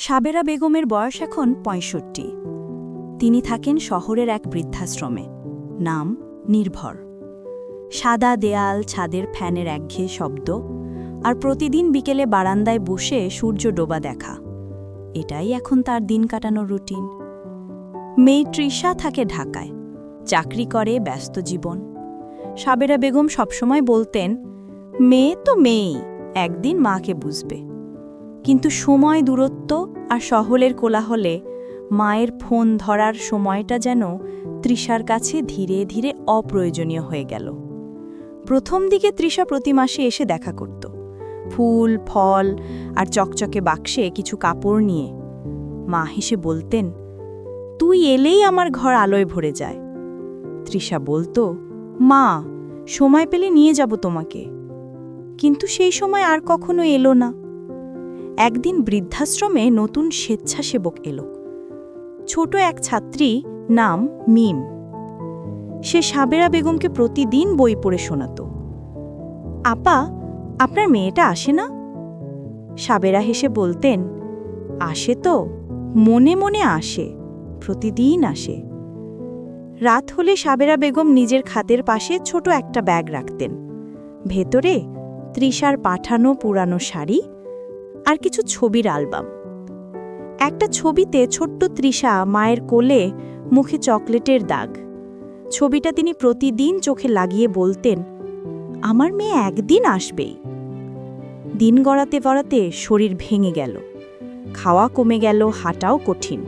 সাবেরা বেগমের বয়স এখন ৬৫। তিনি থাকেন শহরের এক বৃদ্ধাশ্রমে, নাম নির্ভর। সাদা দেয়াল, ছাদের ফ্যানের একঘেয়ে শব্দ, আর প্রতিদিন বিকেলে বারান্দায় বসে সূর্য ডোবা দেখা, এটাই এখন তার দিন কাটানোর রুটিন। মেয়ে তৃষা থাকে ঢাকায়, চাকরি করে, ব্যস্ত জীবন। সাবেরা বেগম সবসময় বলতেন, মেয়ে তো মেয়েই, একদিন মাকে বুঝবে। কিন্তু সময়, দূরত্ব আর শহরের কোলাহলে মায়ের ফোন ধরার সময়টা যেন তৃষার কাছে ধীরে ধীরে অপ্রয়োজনীয় হয়ে গেল। প্রথম দিকে তৃষা প্রতি মাসে এসে দেখা করত, ফুল, ফল আর চকচকে বাক্সে কিছু কাপড় নিয়ে। মা হেসে বলতেন, তুই এলেই আমার ঘর আলোয় ভরে যায়। তৃষা বলতো, মা, সময় পেলে নিয়ে যাব তোমাকে। কিন্তু সেই সময় আর কখনো এলো না। একদিন বৃদ্ধাশ্রমে নতুন স্বেচ্ছাসেবক এলো, ছোট এক ছাত্রী, নাম মিম। সে সাবেরা বেগমকে প্রতিদিন বই পড়ে শোনাত। আপা, আপনার মেয়েটা আসে না? সাবেরা হেসে বলতেন, আসে তো, মনে মনে আসে, প্রতিদিন আসে। রাত হলে সাবেরা বেগম নিজের খাটের পাশে ছোট একটা ব্যাগ রাখতেন। ভেতরে তৃষার পাঠানো পুরানো শাড়ি আর কিছু ছবির অ্যালবাম। একটা ছবিতে ছোট্ট তৃষা মায়ের কোলে, মুখে চকলেটের দাগ। ছবিটা তিনি প্রতিদিন চোখে লাগিয়ে বলতেন, আমার মেয়ে একদিন আসবেই। দিন গড়াতে গড়াতে শরীর ভেঙে গেল, খাওয়া কমে গেল, হাঁটাও কঠিন।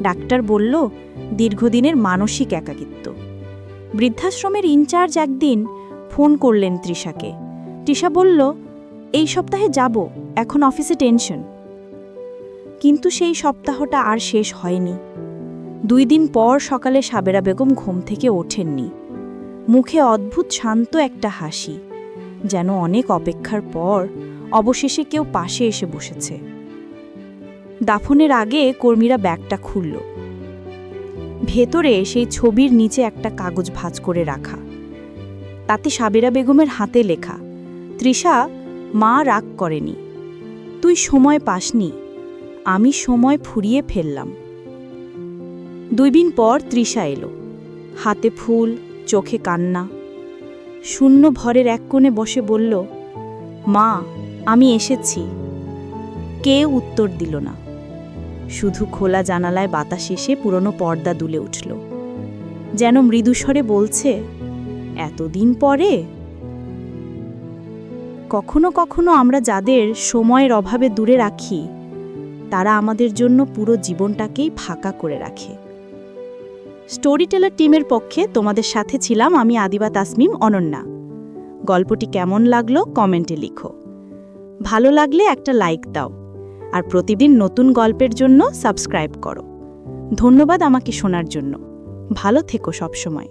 ডাক্তার বলল, দীর্ঘদিনের মানসিক একাকিত্ব। বৃদ্ধাশ্রমের ইনচার্জ একদিন ফোন করলেন তৃষাকে। তৃষা বলল, এই সপ্তাহে যাব, এখন অফিসে টেনশন। কিন্তু সেই সপ্তাহটা আর শেষ হয়নি। 2 দিন পর সকালে সাবেরা বেগম ঘুম থেকে ওঠেননি। মুখে অদ্ভুত শান্ত একটা হাসি, যেন অনেক অপেক্ষার পর অবশেষে কেউ পাশে এসে বসেছে। দাফনের আগে কর্মীরা ব্যাগটা খুলল। ভেতরে সেই ছবির নিচে একটা কাগজ ভাঁজ করে রাখা। তাতে সাবেরা বেগমের হাতে লেখা, তৃষা, মা রাগ করেনি, তুই সময় পাসনি, আমি সময় ফুরিয়ে ফেললাম। 2 দিন পর তৃষা এলো, হাতে ফুল, চোখে কান্না। শূন্য ভরের এক কোণে বসে বলল, মা, আমি এসেছি। কেউ উত্তর দিল না। শুধু খোলা জানালায় বাতাস এসে পুরনো পর্দা দুলে উঠল, যেন মৃদুস্বরে বলছে, এতদিন পরে। কখনো কখনো আমরা যাদের সময়ের অভাবে দূরে রাখি, তারা আমাদের জন্য পুরো জীবনটাকেই ফাঁকা করে রাখে। স্টোরি টেলার টিমের পক্ষে তোমাদের সাথে ছিলাম আমি, আদিবা তাসমিম অনন্যা। গল্পটি কেমন লাগলো কমেন্টে লিখো। ভালো লাগলে একটা লাইক দাও, আর প্রতিদিন নতুন গল্পের জন্য সাবস্ক্রাইব করো। ধন্যবাদ আমাকে শোনার জন্য। ভালো থেকো সবসময়।